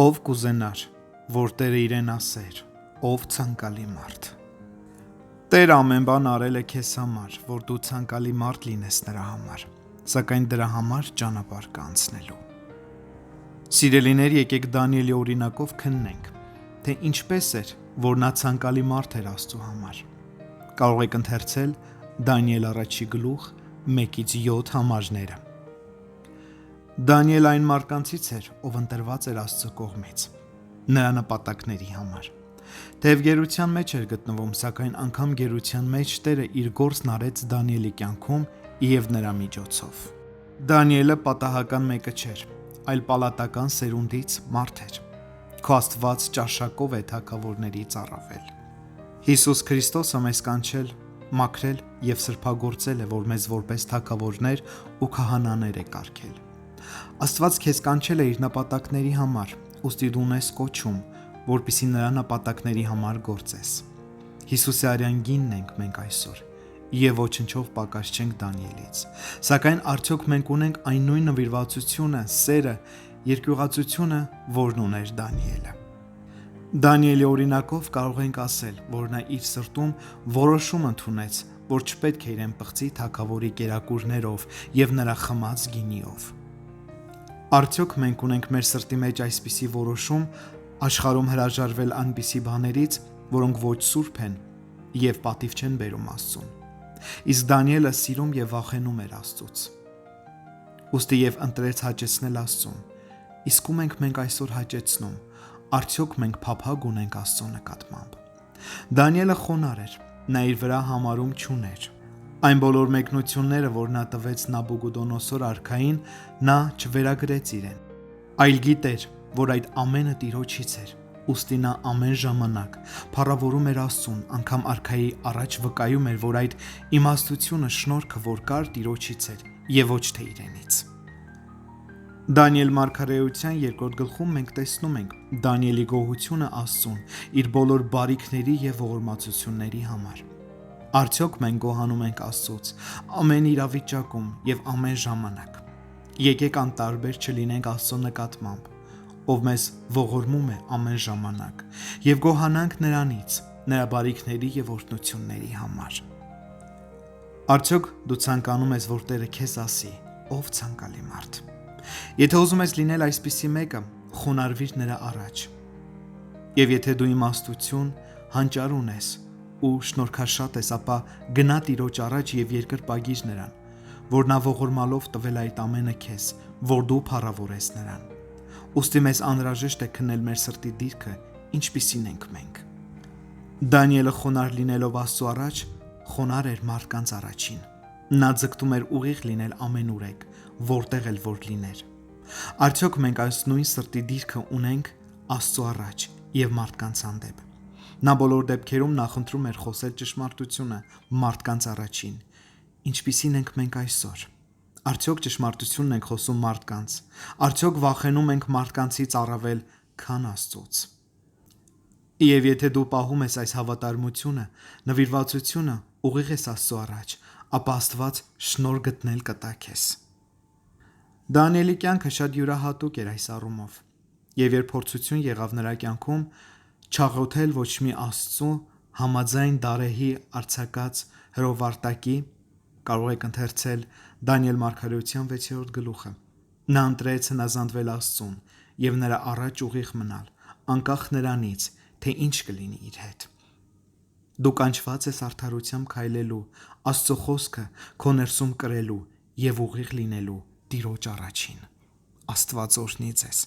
Ով կուզենար, որ Տերը իրեն ասեր, ով ցանկալի մարդ։ Տերը ամեն բան արել է քեզ համար, որ դու ցանկալի մարդ լինես նրա համար, սակայն դրա համար ճանապարհ կա անցնելու։ Սիրելիներ, եկեք Դանիելի օրինակով քննենք, թե ինչպես էր, որ նա ցանկալի մարդ էր Աստծո համար։ Կարող եք ընթերցել Դանիել առաջի գլուխ 1-7 համարները։ Դանիել այն մարկանցից էր, ով ընտրված էր Աստծո կողմից, նրա նպատակների համար։ Թեև գերության մեջ էր գտնվում, սակայն անգամ գերության մեջ Տերը իր գործն արեց Դանիելի կյանքում եւ նրա միջոցով։ Դանիելը պատահական մեկը չէր, այլ պալատական սերունդից մարդ էր։ Քո Աստված ճաշակով է թագավորներից առավել։ Հիսուս Քրիստոսը մեզ կանչել, մաքրել եւ սրբագործել է, որ մեզ որպես թագավորներ ու քահանաներ է կարգել։ Աստված քեզ կանչել է իր նպատակների համար, ուստի դու ունես կոչում, որպեսզի նրա նպատակների համար գործես։ Հիսուսի արյան գինն ենք մենք այսօր, եւ ոչնչով պակաս չենք Դանիելից։ Սակայն արդյոք մենք ունենք այն նույն նվիրվածությունը, սերը, երկյուղածությունը, որն ուներ Դանիելը։ Դանիելի օրինակով կարող ենք ասել, որ նա իր սրտում որոշում ընդունեց, որ չպետք է իրեն պղծի թագավորի կերակուրներով եւ նրա խմած գինիով։ Արդյոք մենք ունենք մեր սրտի մեջ այսպիսի որոշում աշխարհում հրաժարվել այնպիսի բաներից, որոնք ոչ սուրբ են եւ պատիվ չեն բերում Աստծուն։ Իսկ Դանիելը սիրում եւ վախենում էր Աստծուց։ Ուստի եւ ընտրեց հաճեցնել Աստծուն։ Իսկ ում ենք մենք այսօր հաճեցնում։ Արդյոք մենք փափագ ունենք Աստծո նկատմամբ։ Դանիելը խոնարհ էր, նա իր վրա համարում չուներ։ Այն բոլոր մեկնությունները, որ նա տվեց Նաբուգոդոնոսոր արքային, նա չվերագրեց իրեն, այլ գիտեր, որ այդ ամենը Տիրոջից էր, ուստի նա ամեն ժամանակ փառավորում էր Աստծուն, անգամ արքայի առաջ վկայում էր, որ այդ իմաստությունը, շնորհքը, որ կար, Տիրոջից էր եւ ոչ թե իրենից։ Դանիել մարգարեության 2-րդ գլխում մենք տեսնում ենք Դանիելի գոհությունը Աստծուն իր բոլոր բարիքների եւ ողորմածությունների համար։ Արդյոք մենք գոհանում ենք Աստծուց ամեն իրավիճակում եւ ամեն ժամանակ։ Եկեք անտարբեր չլինենք Աստծո նկատմամբ, ով մեզ ողորմում է ամեն ժամանակ, եւ գոհանանք նրանից, նրա բարիքների եւ օրհնությունների համար։ Արդյոք դու ցանկանում ես, որ Տերը քեզ ասի, ով ցանկալի մարդ։ Եթե ուզում ես լինել այսպիսի մեկը, խոնարհվիր նրա առաջ։ Եվ եթե դու իմաստություն, հանճար ունես ու շնորհքաշատ ես, ապա գնա Տիրոջ առաջ եւ երկրպագիր նրան, որ նա ողորմալով տվել այդ ամենը քեզ, որ դու փառավորես նրան։ Ուստի մեզ անհրաժեշտ է քննել մեր սրտի դիրքը, ինչպիսին ենք մենք։ Դանիելը խոնարհ լինելով Աստծո առաջ, խոնարհ էր մարդկանց առաջին։ Նա ձգտում էր ուղիղ լինել ամենուրեք, որտեղ էլ որ լիներ։ Արդյոք մենք այս նույն սրտի դիրքը ունենք Աստծո առաջ եւ մարդկանց հանդեպ։ Նա բոլոր դեպքերում նախընտրում էր խոսել ճշմարտությունը մարդկանց առաջին։ Ինչպիսին ենք մենք այսօր։ Արդյոք ճշմարտությունն ենք խոսում մարդկանց։ Արդյոք վախենում ենք մարդկանցից առավել, քան Աստծուց։ Եվ եթե դու պահում ես այս հավատարմությունը, նվիրվածությունը, ուղիղ ես Աստծո առաջ, ապա Աստված շնորհ գտնել կտա քեզ։ Դանիելի կյանքը շատ յուրահատուկ էր այս առումով, եւ երբ փորձություն եղավ նրա կյանքում, չաղոթել ոչ մի Աստծո համաձայն Դարեհի արձակած հրովարտակի, կարող եք ընթերցել Դանիել մարգարեության 6-րդ գլուխը։ Նա ընտրեց հնազանդվել Աստծուն եւ նրա առաջ ուղիղ մնալ, անկախ նրանից, թե ինչ կլինի իր հետ։ Դու կանչված ես արդարությամբ քայլելու, Աստծո խոսքը քո ներսում կրելու եւ ուղիղ լինելու Տիրոջ առաջին։ Աստված օրհնի ձեզ։